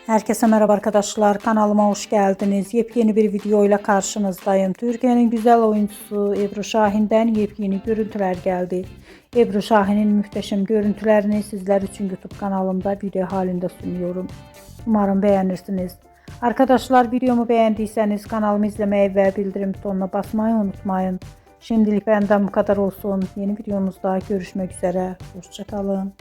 Herkese merhaba arkadaşlar, kanalıma hoş geldiniz. Yepyeni bir video ile karşınızdayım. Türkiye'nin güzel oyuncusu Ebru Şahin'den yepyeni görüntüler geldi. Ebru Şahin'in muhteşem görüntülerini sizler için YouTube kanalımda video halinde sunuyorum. Umarım beğenirsiniz. Arkadaşlar, videomu beğendiyseniz kanalımı izlemeyi ve bildirim butonuna basmayı unutmayın. Şimdilik benden bu kadar olsun. Yeni videomuzda görüşmek üzere. Hoşça kalın.